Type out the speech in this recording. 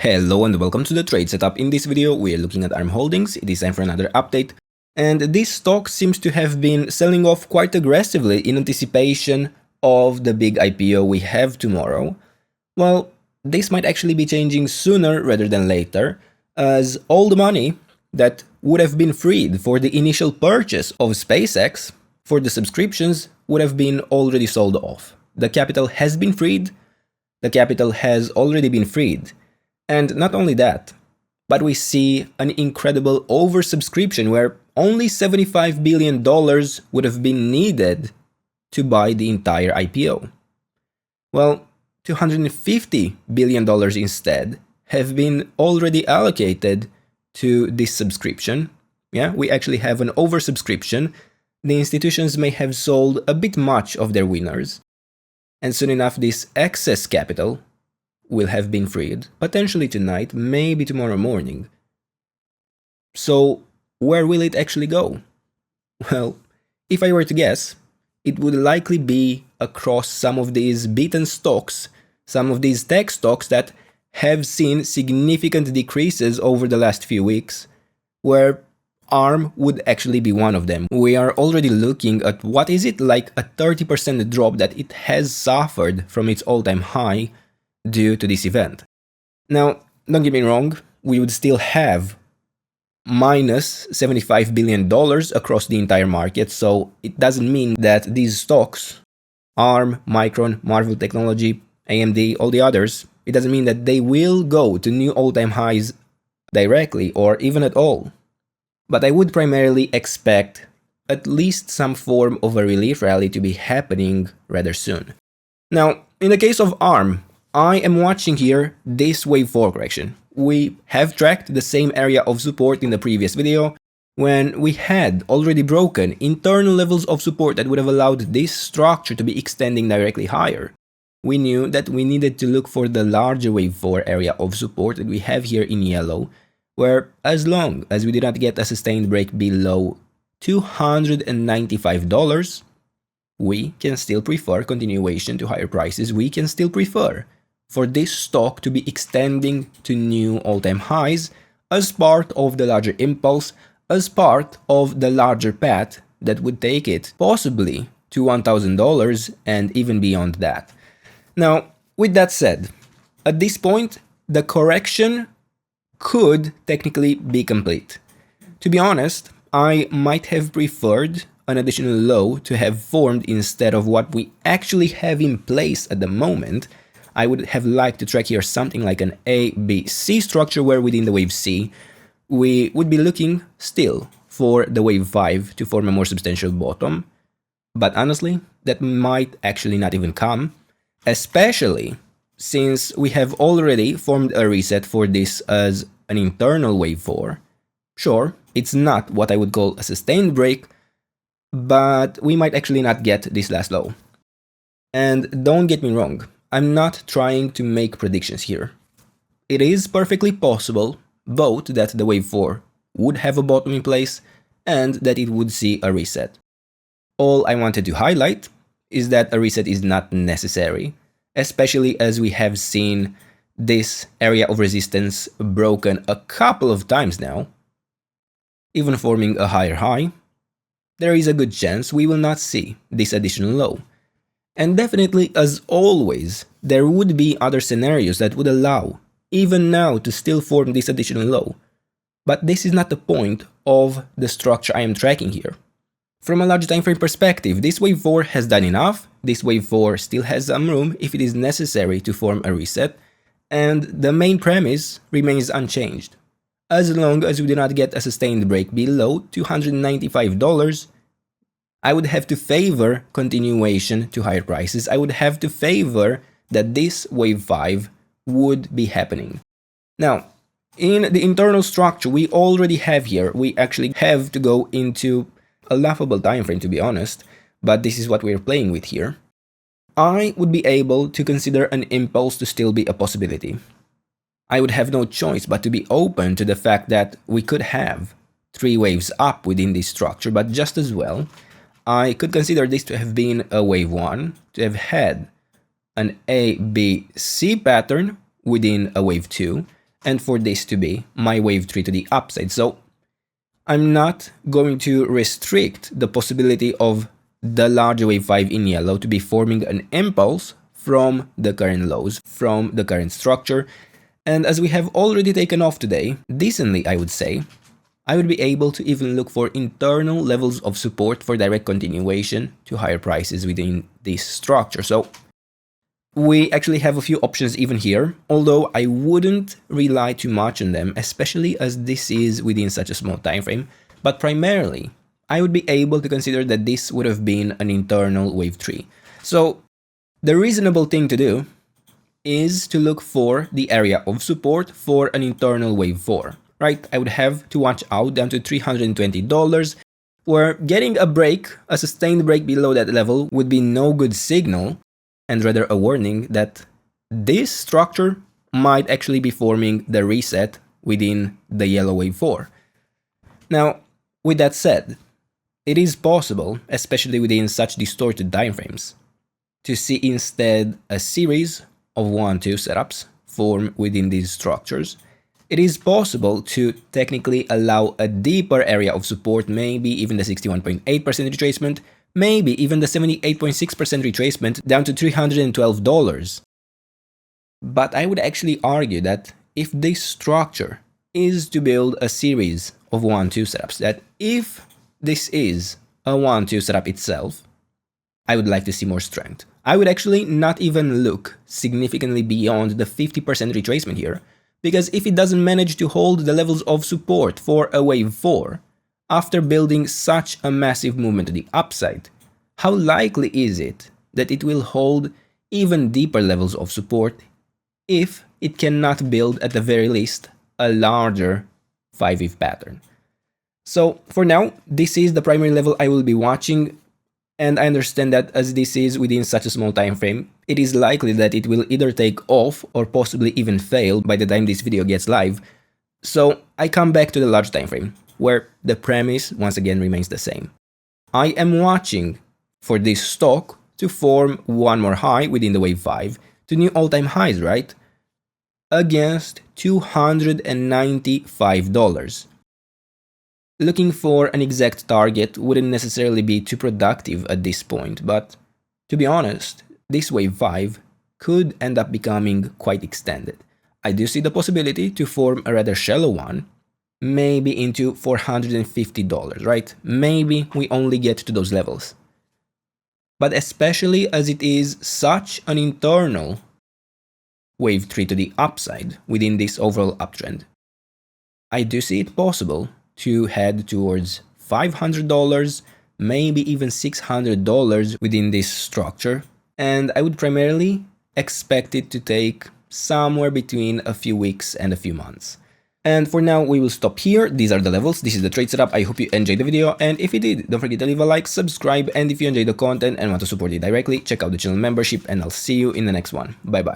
Hello and welcome to the trade setup. In this video we are looking at ARM Holdings. It is time for another update, and this stock seems to have been selling off quite aggressively in anticipation of the big IPO we have tomorrow. Well, this might actually be changing sooner rather than later, as all the money that would have been freed for the initial purchase of SpaceX for the subscriptions would have been already sold off. The capital has been freed. The capital has already been freed. And not only that, but we see an incredible oversubscription where only $75 billion would have been needed to buy the entire IPO. Well, $250 billion instead have been already allocated to this subscription. Yeah, we actually have an oversubscription. The institutions may have sold a bit much of their winners, and soon enough this excess capital will have been freed, potentially tonight, maybe tomorrow morning. So where will it actually go? Well, if I were to guess, it would likely be across some of these beaten stocks, some of these tech stocks that have seen significant decreases over the last few weeks, where ARM would actually be one of them. We are already looking at what is it, like a 30% drop that it has suffered from its all-time high due to this event. Now, don't get me wrong, we would still have minus $75 billion across the entire market, so it doesn't mean that these stocks, ARM, Micron, Marvell Technology, AMD, all the others, it doesn't mean that they will go to new all-time highs directly or even at all. But I would primarily expect at least some form of a relief rally to be happening rather soon. Now, in the case of ARM, I am watching here this wave 4 correction. We have tracked the same area of support in the previous video when we had already broken internal levels of support that would have allowed this structure to be extending directly higher. We knew that we needed to look for the larger wave 4 area of support that we have here in yellow, where as long as we did not get a sustained break below $295, we can still prefer continuation to higher prices. We can still prefer for this stock to be extending to new all-time highs as part of the larger impulse, as part of the larger path that would take it possibly to $1,000 and even beyond that. Now, with that said, at this point, the correction could technically be complete. To be honest, I might have preferred an additional low to have formed instead of what we actually have in place at the moment. I would have liked to track here something like an A, B, C structure, where within the wave C, we would be looking still for the wave 5 to form a more substantial bottom. But honestly, that might actually not even come, especially since we have already formed a reset for this as an internal wave 4. Sure, it's not what I would call a sustained break, but we might actually not get this last low. And don't get me wrong, I'm not trying to make predictions here. It is perfectly possible both that the wave 4 would have a bottom in place and that it would see a reset. All I wanted to highlight is that a reset is not necessary, especially as we have seen this area of resistance broken a couple of times now, even forming a higher high. There is a good chance we will not see this additional low. And definitely, as always, there would be other scenarios that would allow, even now, to still form this additional low. But this is not the point of the structure I am tracking here. From a large time frame perspective, this wave 4 has done enough. This wave 4 still has some room if it is necessary to form a reset, and the main premise remains unchanged. As long as we do not get a sustained break below $295, I would have to favor continuation to higher prices. I would have to favor that this wave 5 would be happening. Now, in the internal structure we already have here, we actually have to go into a laughable time frame, to be honest, but this is what we're playing with here. I would be able to consider an impulse to still be a possibility. I would have no choice but to be open to the fact that we could have 3 waves up within this structure, but just as well, I could consider this to have been a wave 1, to have had an A, B, C pattern within a wave 2, and for this to be my wave 3 to the upside. So I'm not going to restrict the possibility of the larger wave 5 in yellow to be forming an impulse from the current lows, from the current structure. And as we have already taken off today, decently I would say, I would be able to even look for internal levels of support for direct continuation to higher prices within this structure. So we actually have a few options even here, although I wouldn't rely too much on them, especially as this is within such a small time frame. But primarily, I would be able to consider that this would have been an internal wave 3. So the reasonable thing to do is to look for the area of support for an internal wave 4, right? I would have to watch out down to $320, where getting a break, a sustained break below that level would be no good signal, and rather a warning that this structure might actually be forming the reset within the yellow wave 4. Now, with that said, it is possible, especially within such distorted timeframes, to see instead a series of 1-2 setups form within these structures. It is possible to technically allow a deeper area of support, maybe even the 61.8% retracement, maybe even the 78.6% retracement down to $312. But I would actually argue that if this structure is to build a series of 1-2 setups, that if this is a 1-2 setup itself, I would like to see more strength. I would actually not even look significantly beyond the 50% retracement here, because if it doesn't manage to hold the levels of support for a wave 4, after building such a massive movement to the upside, how likely is it that it will hold even deeper levels of support if it cannot build at the very least a larger 5-wave pattern? So for now, this is the primary level I will be watching, and I understand that as this is within such a small time frame, it is likely that it will either take off or possibly even fail by the time this video gets live. So I come back to the large time frame, where the premise once again remains the same. I am watching for this stock to form one more high within the wave 5 to new all-time highs, right? Against $295. Looking for an exact target wouldn't necessarily be too productive at this point, but to be honest, this wave 5 could end up becoming quite extended. I do see the possibility to form a rather shallow one, maybe into $450, right? Maybe we only get to those levels. But especially as it is such an internal wave 3 to the upside within this overall uptrend, I do see it possible to head towards $500, maybe even $600 within this structure, and I would primarily expect it to take somewhere between a few weeks and a few months. And for now, we will stop here. These are the levels. This is the trade setup. I hope you enjoyed the video, and if you did, don't forget to leave a like, subscribe, and if you enjoyed the content and want to support it directly, check out the channel membership, and I'll see you in the next one. Bye bye.